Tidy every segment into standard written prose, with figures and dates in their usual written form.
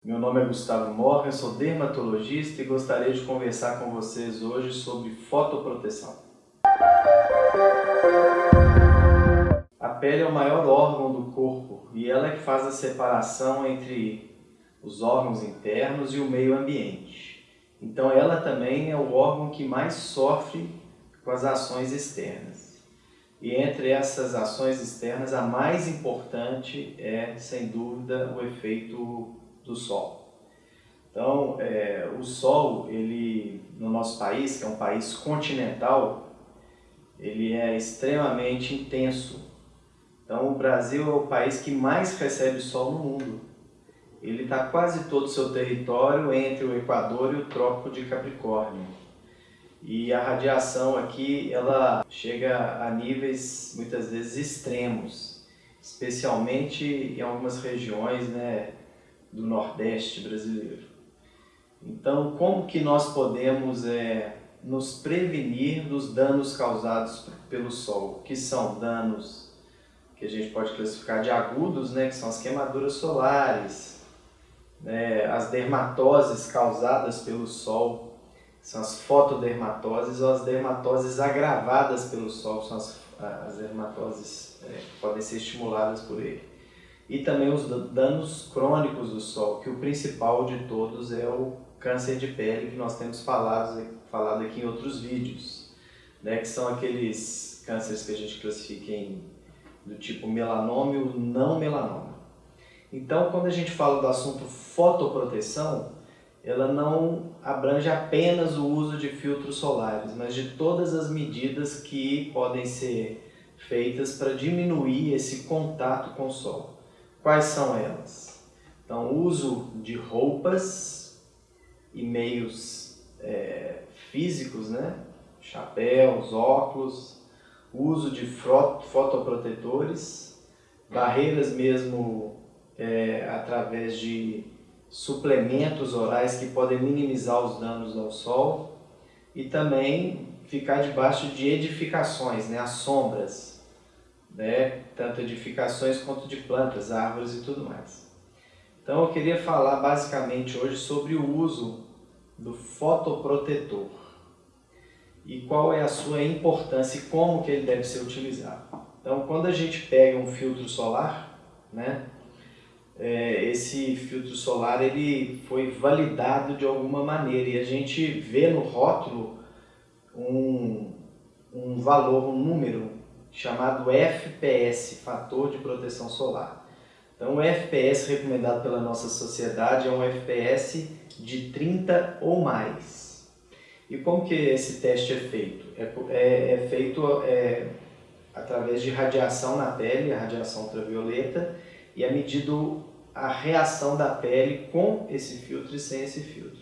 Meu nome é Gustavo Morgan, sou dermatologista e gostaria de conversar com vocês hoje sobre fotoproteção. A pele é o maior órgão do corpo e ela é que faz a separação entre os órgãos internos e o meio ambiente. Então ela também é o órgão que mais sofre com as ações externas. E entre essas ações externas, a mais importante é, sem dúvida, o efeito do sol. Então, o sol, ele, no nosso país, que é um país continental, ele é extremamente intenso. Então, o Brasil é o país que mais recebe sol no mundo. Ele está quase todo o seu território entre o Equador e o Trópico de Capricórnio. E a radiação aqui, ela chega a níveis, muitas vezes, extremos, especialmente em algumas regiões, do Nordeste brasileiro. Então, como que nós podemos nos prevenir dos danos causados pelo sol? Que são danos que a gente pode classificar de agudos, que são as queimaduras solares, as dermatoses causadas pelo sol, que são as fotodermatoses, ou as dermatoses agravadas pelo sol, que são as dermatoses que podem ser estimuladas por ele. E também os danos crônicos do sol, que o principal de todos é o câncer de pele, que nós temos falado aqui em outros vídeos, que são aqueles cânceres que a gente classifica do tipo melanoma e o não melanoma. Então, quando a gente fala do assunto fotoproteção, ela não abrange apenas o uso de filtros solares, mas de todas as medidas que podem ser feitas para diminuir esse contato com o sol. Quais são elas? Então, o uso de roupas e meios físicos, chapéus, óculos, uso de fotoprotetores, barreiras mesmo através de suplementos orais que podem minimizar os danos ao sol e também ficar debaixo de edificações, as sombras, tanto edificações quanto de plantas, árvores e tudo mais. Então eu queria falar basicamente hoje sobre o uso do fotoprotetor e qual é a sua importância e como que ele deve ser utilizado. Então, quando a gente pega um filtro solar, esse filtro solar ele foi validado de alguma maneira e a gente vê no rótulo um valor, um número chamado FPS, fator de proteção solar. Então o FPS recomendado pela nossa sociedade é um FPS de 30 ou mais. E como que esse teste é feito? É feito através de radiação na pele, a radiação ultravioleta, e é medido a reação da pele com esse filtro e sem esse filtro.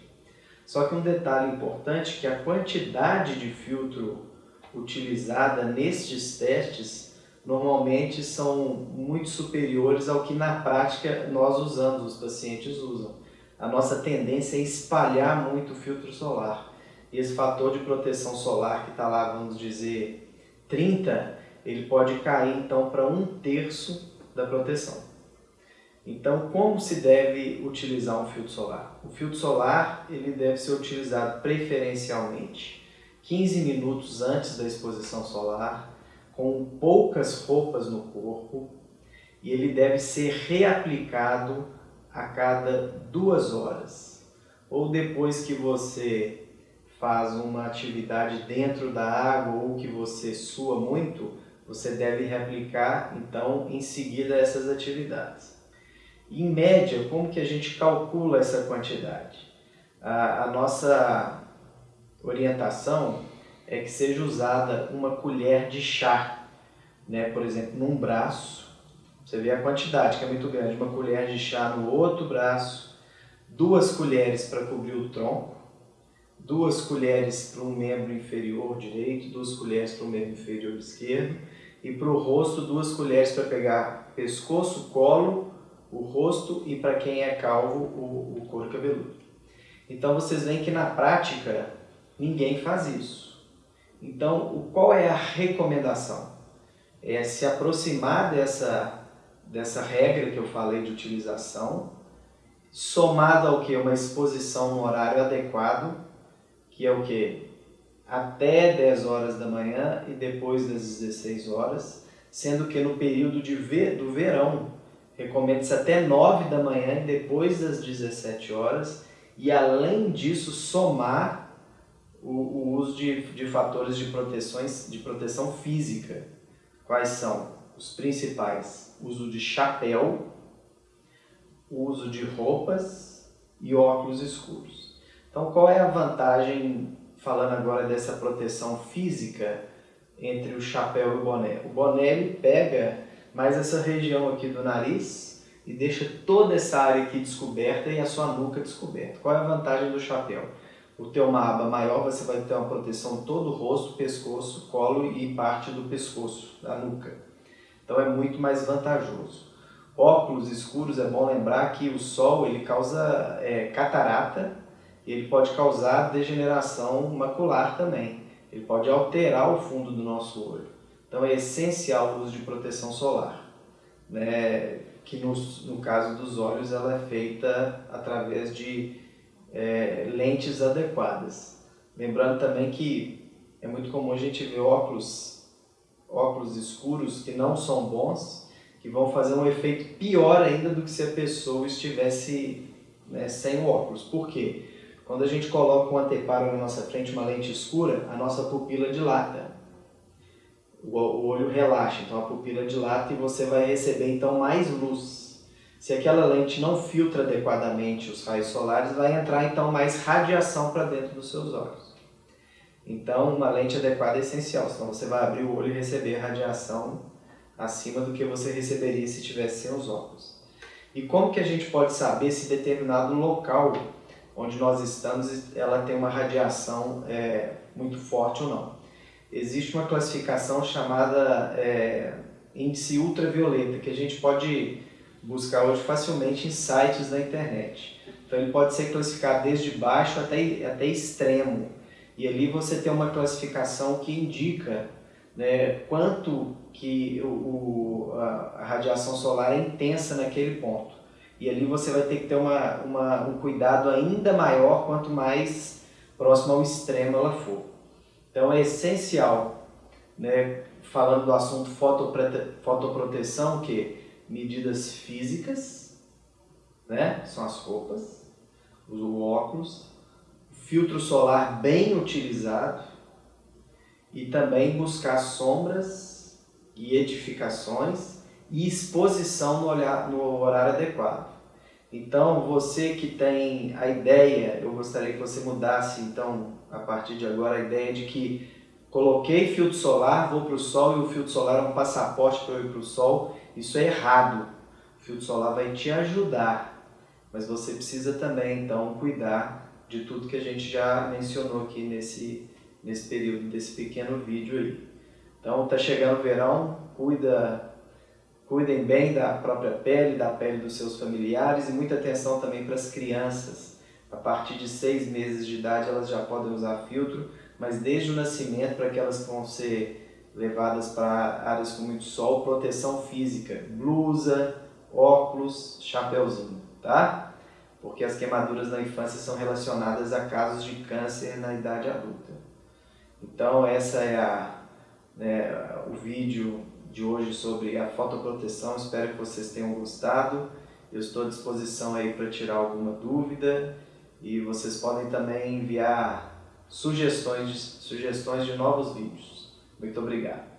Só que um detalhe importante é que a quantidade de filtro utilizada nestes testes normalmente são muito superiores ao que na prática nós usamos, os pacientes usam. A nossa tendência é espalhar muito o filtro solar. E esse fator de proteção solar que está lá, vamos dizer, 30, ele pode cair então para 1/3 da proteção. Então, como se deve utilizar um filtro solar? O filtro solar ele deve ser utilizado preferencialmente 15 minutos antes da exposição solar, com poucas roupas no corpo, e ele deve ser reaplicado a cada 2 horas. Ou depois que você faz uma atividade dentro da água ou que você sua muito, você deve reaplicar então em seguida essas atividades. Em média, como que a gente calcula essa quantidade? A nossa orientação é que seja usada uma colher de chá, por exemplo, num braço. Você vê a quantidade que é muito grande, uma colher de chá no outro braço, 2 colheres para cobrir o tronco, 2 colheres para um membro inferior direito, 2 colheres para o membro inferior esquerdo, e para o rosto 2 colheres para pegar pescoço, colo, o rosto e para quem é calvo, o couro cabeludo. Então vocês veem que na prática ninguém faz isso. Então qual é a recomendação? É se aproximar dessa regra que eu falei de utilização, somado ao que? Uma exposição no horário adequado, que é o que? Até 10 horas da manhã e depois das 16 horas, sendo que no período do verão, recomenda-se até 9 da manhã e depois das 17 horas, e além disso somar o uso de fatores de proteção física. Quais são os principais? Uso de chapéu, uso de roupas e óculos escuros. Então, qual é a vantagem, falando agora dessa proteção física, entre o chapéu e o boné? O boné ele pega mais essa região aqui do nariz e deixa toda essa área aqui descoberta e a sua nuca descoberta. Qual é a vantagem do chapéu? Por ter uma aba maior, você vai ter uma proteção todo o rosto, pescoço, colo e parte do pescoço, da nuca. Então é muito mais vantajoso. Óculos escuros, é bom lembrar que o sol ele causa catarata e ele pode causar degeneração macular também. Ele pode alterar o fundo do nosso olho. Então é essencial o uso de proteção solar, né? Que no caso dos olhos ela é feita através de lentes adequadas. Lembrando também que é muito comum a gente ver óculos escuros que não são bons, que vão fazer um efeito pior ainda do que se a pessoa estivesse, né, sem o óculos. Por quê? Quando a gente coloca um anteparo na nossa frente, uma lente escura, a nossa pupila dilata. O olho relaxa, então a pupila dilata e você vai receber então mais luz. Se aquela lente não filtra adequadamente os raios solares, vai entrar então mais radiação para dentro dos seus olhos. Então uma lente adequada é essencial, senão você vai abrir o olho e receber radiação acima do que você receberia se tivesse sem os óculos. E como que a gente pode saber se determinado local onde nós estamos ela tem uma radiação muito forte ou não? Existe uma classificação chamada índice ultravioleta, que a gente pode buscar hoje facilmente em sites da internet. Então ele pode ser classificado desde baixo até extremo. E ali você tem uma classificação que indica, né, quanto que a radiação solar é intensa naquele ponto. E ali você vai ter que ter um cuidado ainda maior quanto mais próximo ao extremo ela for. Então é essencial, né, falando do assunto fotoproteção, que medidas físicas, né, são as roupas, o óculos, filtro solar bem utilizado e também buscar sombras e edificações e exposição no horário adequado. Então, você que tem a ideia, eu gostaria que você mudasse, então, a partir de agora, a ideia de que coloquei filtro solar, vou para o sol e o filtro solar é um passaporte para eu ir para o sol. Isso é errado. O filtro solar vai te ajudar, mas você precisa também, então, cuidar de tudo que a gente já mencionou aqui nesse período, desse pequeno vídeo aí. Então, está chegando o verão, cuidem bem da própria pele, da pele dos seus familiares e muita atenção também para as crianças. A partir de 6 meses de idade elas já podem usar filtro, mas desde o nascimento, para que elas vão ser levadas para áreas com muito sol, proteção física, blusa, óculos, chapeuzinho, tá? Porque as queimaduras na infância são relacionadas a casos de câncer na idade adulta. Então essa é o vídeo de hoje sobre a fotoproteção. Espero que vocês tenham gostado. Eu estou à disposição aí para tirar alguma dúvida e vocês podem também enviar sugestões de novos vídeos. Muito obrigado.